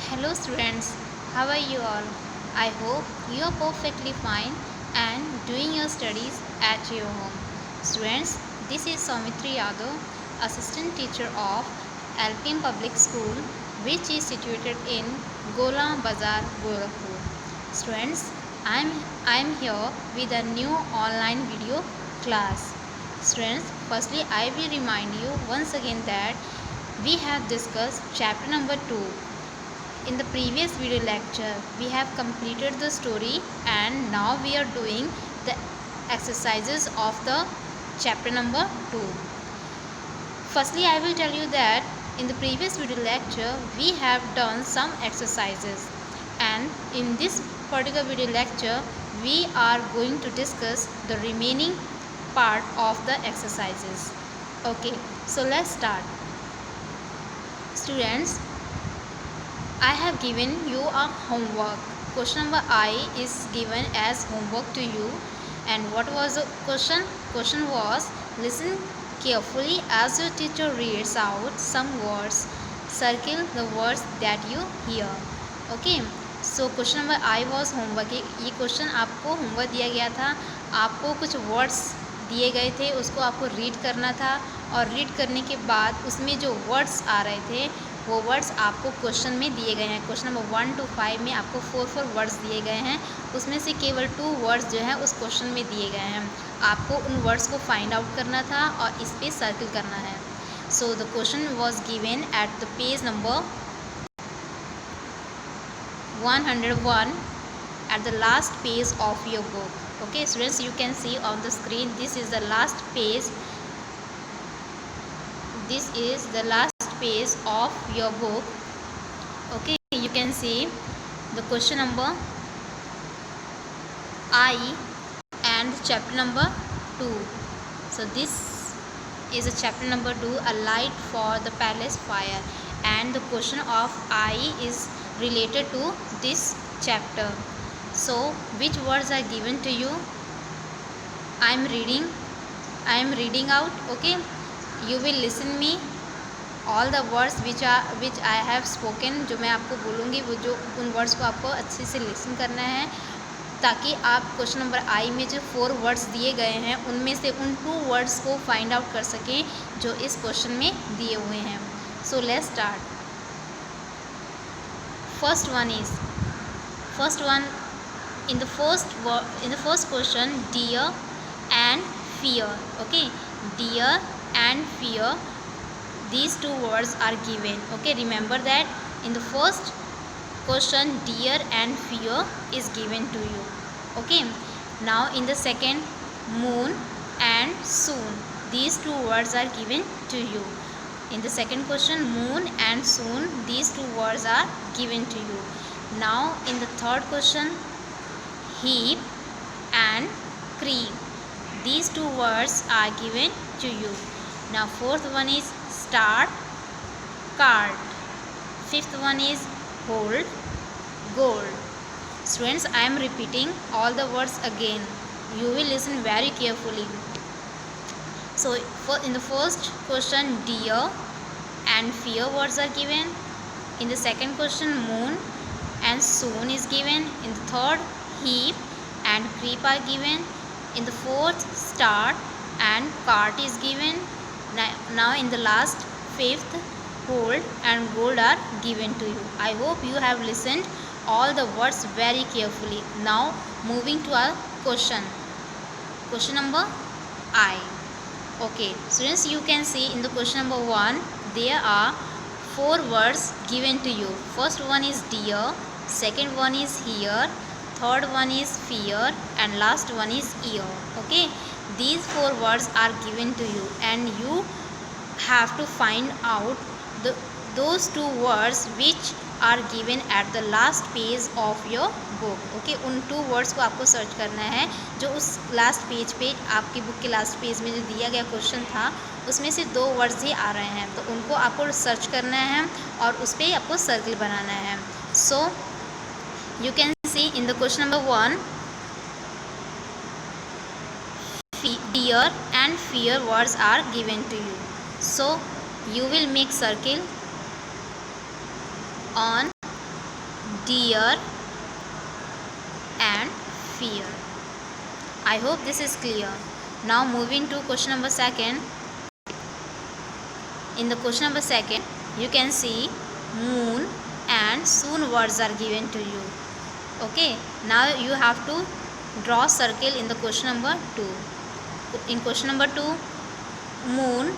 Hello students, how are you all? I hope you are perfectly fine and doing your studies at your home. Students, this is Saumitri Yadav, Assistant Teacher of LPM Public School, which is situated in Gola Bazar, Gorakhpur. Students, I'm here with a new online video class. Students, firstly I will remind you once again that we have discussed chapter number 2. In the previous video lecture, we have completed the story and now we are doing the exercises of the chapter number 2. Firstly, I will tell you that in the previous video lecture, we have done some exercises, and in this particular video lecture, we are going to discuss the remaining part of the exercises. Okay, so let's start. Students, I have given you a homework. Question number I is given as homework to you. And what was the question? Question was, listen carefully as your teacher reads out some words. Circle the words that you hear. Okay. So question number I was homework. ये question आपको homework दिया गया था. आपको कुछ words दिए गए थे, उसको आपको रीड करना था और रीड करने के बाद उसमें जो वर्ड्स आ रहे थे वो वर्ड्स आपको क्वेश्चन में दिए गए हैं. क्वेश्चन नंबर 1 to 5 में आपको 4 वर्ड्स दिए गए हैं. उसमें से केवल 2 वर्ड्स जो हैं उस क्वेश्चन में दिए गए हैं. आपको उन वर्ड्स को फाइंड आउट करना था और इस पे सर्कल करना है. So the question was given at the page number 101 at the last page of your book. Okay students, you can see on the screen, this is the last page. This is the last page of your book. Okay, you can see the question number I and chapter number 2. So this is a chapter number 2, a light for the palace fire, and the question of I is related to this chapter. So which words are given to you? I am reading out. Okay, you will listen me all the words which I have spoken. जो मैं आपको बोलूँगी वो जो उन words को आपको अच्छे से लिसन करना है, ताकि आप क्वेश्चन नंबर आई में जो 4 वर्ड्स दिए गए हैं उनमें से उन 2 वर्ड्स को फाइंड आउट कर सकें जो इस क्वेश्चन में दिए हुए हैं. So let's start. First one in the first question, dear and fear. Okay, dear and fear, these 2 words are given. Okay, remember that in the first question dear and fear is given to you. Okay, now in the second, moon and soon, these 2 words are given to you. In the second question, moon and soon, these 2 words are given to you. Now in the third question, heap and cream, these 2 words are given to you. Now fourth one is start, cart. Fifth one is hold, gold. Students, I am repeating all the words again. You will listen very carefully. So in the first question, deer and fear words are given. In the second question, moon and soon is given. In the third, heap and creep are given. In the fourth, start and cart is given. Now in the last, fifth, hold and gold are given to you. I hope you have listened all the words very carefully. Now moving to our question number I. Okay students, you can see in the question number 1 there are 4 words given to you. First one is deer, second one is here, third one is fear, and last one is ear. Okay, these 4 words are given to you and you have to find out those 2 words which are given at the last page of your book. Okay, उन 2 words को आपको search करना है जो उस last page पे, आपकी book के लास्ट पेज में जो दिया गया क्वेश्चन था उसमें से 2 वर्ड्स ही आ रहे हैं, तो उनको आपको सर्च करना है और उस पर आपको सर्कल बनाना है. सो you can see in the question number 1, deer and fear words are given to you. So you will make circle on deer and fear. I hope this is clear. Now moving to question number second. In the question number second, you can see moon and soon words are given to you. Okay, now you have to draw circle in the question number 2. In question number 2, moon,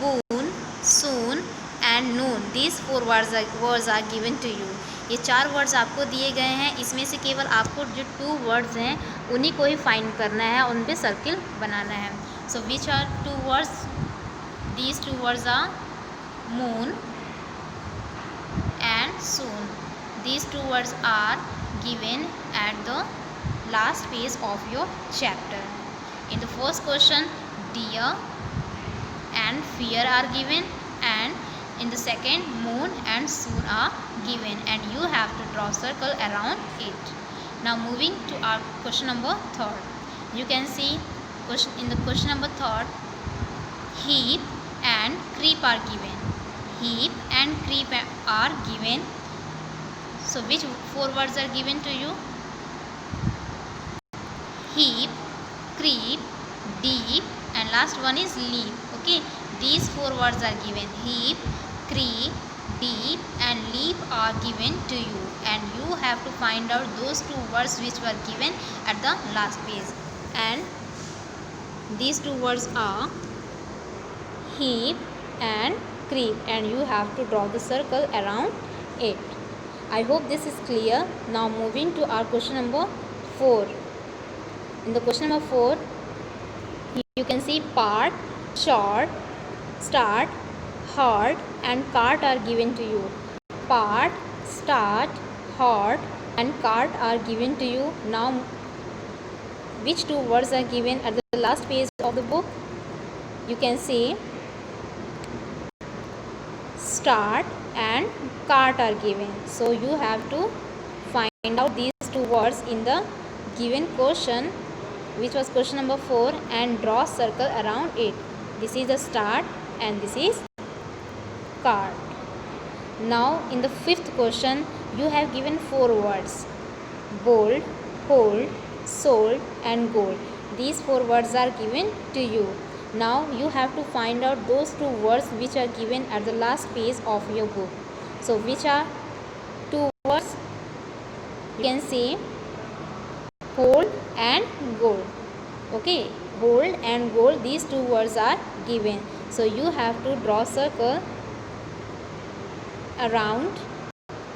boon, soon and noon, these 4 words are given to you. ये 4 words आपको दिए गए हैं. इसमें से केवल आपको जो 2 वर्ड्स हैं उन्हीं को ही फाइंड करना है, उन पे सर्किल बनाना है. So which are 2 words? These 2 words are moon and soon. These 2 words are given at the last page of your chapter. In the first question, deer and fear are given, and in the second, moon and soon are given, and you have to draw circle around it. Now moving to our question number 3rd. You can see in the question number 3rd, heap and creep are given. Heap and creep are given. So which 4 words are given to you? Heap, creep, deep and last one is leap. Okay, these 4 words are given. Heap, creep, deep and leap are given to you, and you have to find out those 2 words which were given at the last page. And these 2 words are heap and creep, and you have to draw the circle around it. I hope this is clear. Now moving to our question number 4. In the question number 4, you can see part, short, start, hard and cart are given to you. Part, start, hard and cart are given to you. Now which 2 words are given at the last page of the book? You can see start and cart are given. So you have to find out these 2 words in the given question, which was question number 4, and draw circle around it. This is the start and this is cart. Now in the 5th question, you have given 4 words: bold, hold, sold and gold. These 4 words are given to you. Now you have to find out those 2 words which are given at the last page of your book. So which are 2 words? You can say hold and gold. Okay, hold and gold, these 2 words are given. So you have to draw circle around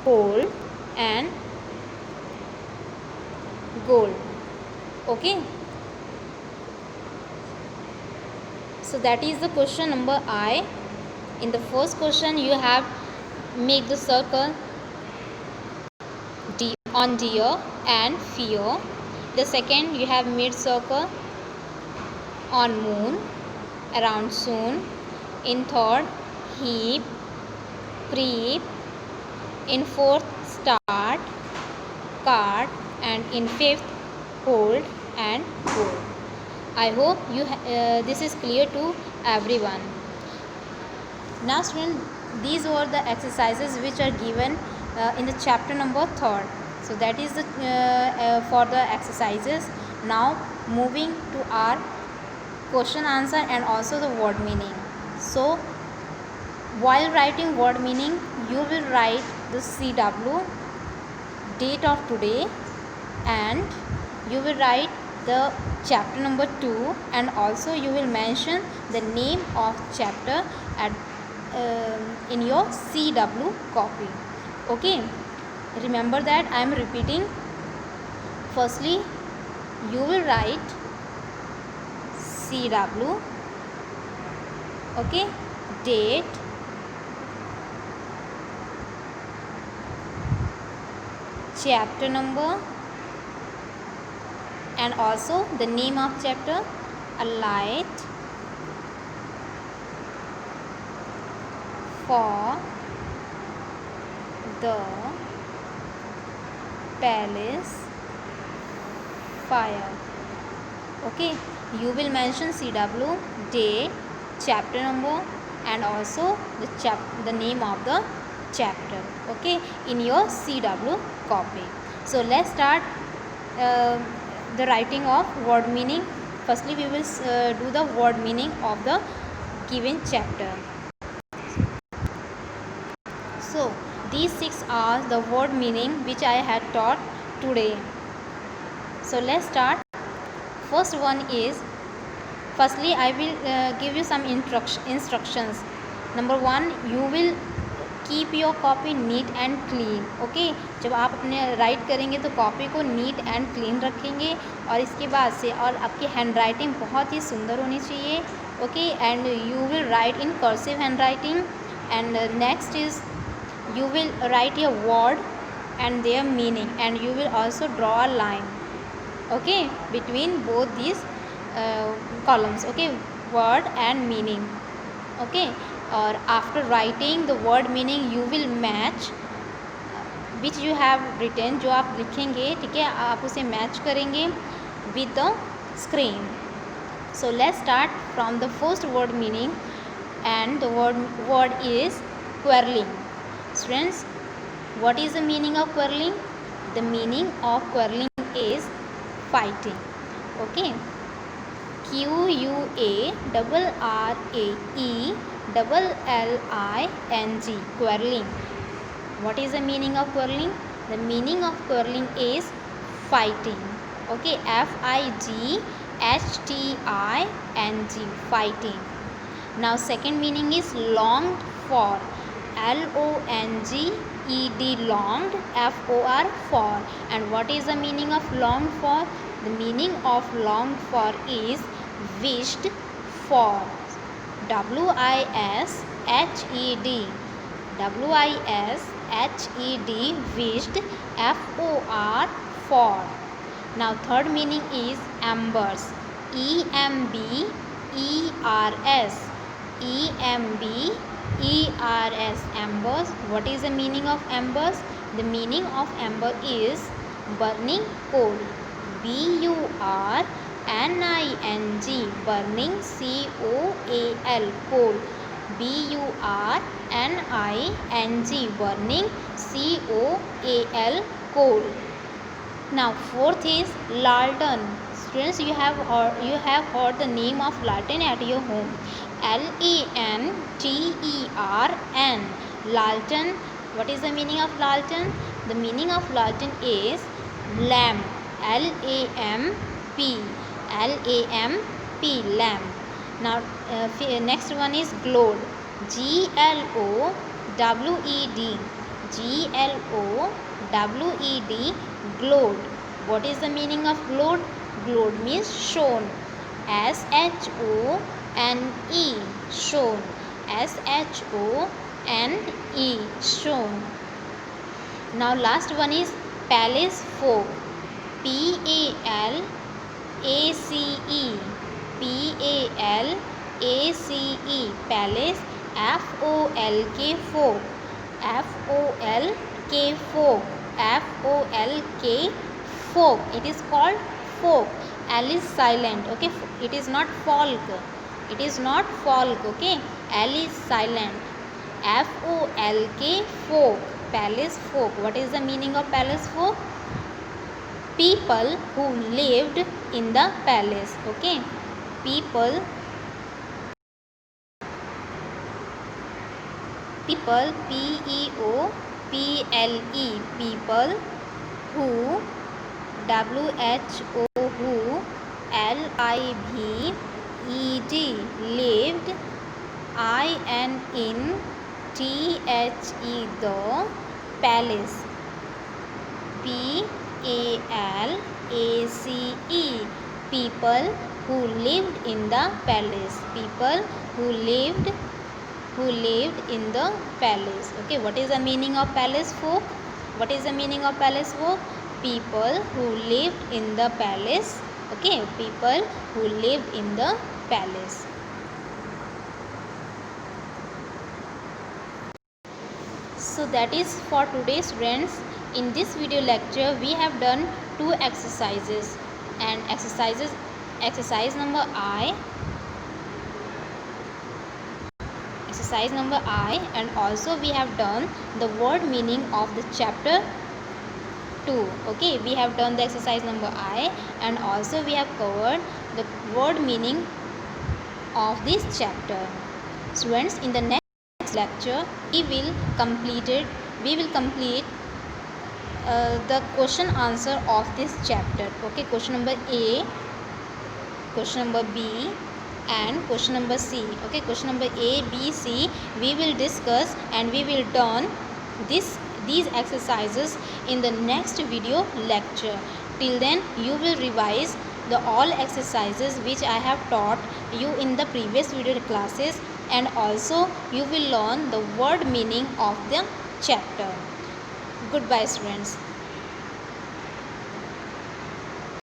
hold and gold. Okay, so that is the question number I. In the first question, you have made the circle on deer and fear. The second, you have made circle on moon, around soon. In third, heap, creep. In fourth, start, cart, and in fifth, hold and gold. I hope this is clear to everyone. Now students, these were the exercises which are given in the chapter number 3rd. So that is the for the exercises. Now moving to our question answer and also the word meaning. So while writing word meaning, you will write the CW, date of today, and you will write the chapter number 2, and also you will mention the name of chapter at in your CW copy. Okay, remember that I am repeating. Firstly, you will write CW, okay, date, chapter number, and also the name of chapter: A Light for the Palace Fire. Okay, you will mention CW, day, chapter number, and also the name of the chapter, okay, in your CW copy. So let's start the writing of word meaning. Firstly we will do the word meaning of the given chapter. So these 6 are the word meaning which I had taught today. So let's start. First one is, firstly I will give you some instructions. Number 1, you will keep your copy neat and clean, okay. जब आप अपने right करेंगे तो copy को neat and clean रखेंगे, और इसके बाद से और आपकी हैंड राइटिंग बहुत ही सुंदर होनी चाहिए, okay. And you will write in cursive hand writing. And next is you will write a word and their meaning, and you will also draw a line, okay, between both these columns, okay, word and meaning, okay. Or after writing the word meaning you will match which you have written, जो आप लिखेंगे, ठीक है, आप उसे match करेंगे with the screen. So let's start from the first word meaning, and the word is quarreling. Students, what is the meaning of quarreling? The meaning of quarreling is fighting, okay. QUARRAELLING, quarreling. What is the meaning of quarreling? The meaning of quarreling is fighting, okay. FIGHTING, fighting. Now second meaning is longed for. LONGED, longed, FOR, for. And what is the meaning of longed for? The meaning of longed for is wished for. WISHED, wished, FOR, for. Now third meaning is embers. EMBERS, embers. What is the meaning of embers? The meaning of ember is burning coal. BURNING, burning, COAL, coal. BURNING, burning, COAL, coal. Now fourth is lantern. Students, you have heard the name of lantern at your home. LANTERN, lantern. What is the meaning of lantern? The meaning of lantern is lamp. LAMP, lamp. Now next one is glowed. GLOWED, glowed. What is the meaning of glowed? Glowed means shone. SHONE, shone. SHONE, shone. Now last one is palace folk. PALACE, palace. FOLK, folk. Folk. It is called folk. L is silent, okay. It is not folk, okay. L is silent. FOLK, folk, palace folk. What is the meaning of palace folk? People who lived in the palace, okay. People, PEOPLE, people who, WHO, LIVED, lived, INTHE, the palace. PALACE, people who lived in the palace. People who lived in the palace, okay. What is the meaning of palace folk? What is the meaning of palace folk? People who lived in the palace, okay. People who lived in the palace. So that is for today, students. In this video lecture we have done 2 exercises, and exercise number exercise number I, and also we have done the word meaning of the chapter 2. Okay, we have done the exercise number I, and also we have covered the word meaning of this chapter. Students, in the next lecture we will complete the question answer of this chapter. Okay, question number A, question number B, and question number C. Okay, question number A, B, C we will discuss, and we will done these exercises in the next video lecture. Till then, you will revise the all exercises which I have taught you in the previous video classes, and also you will learn the word meaning of the chapter. Goodbye, students.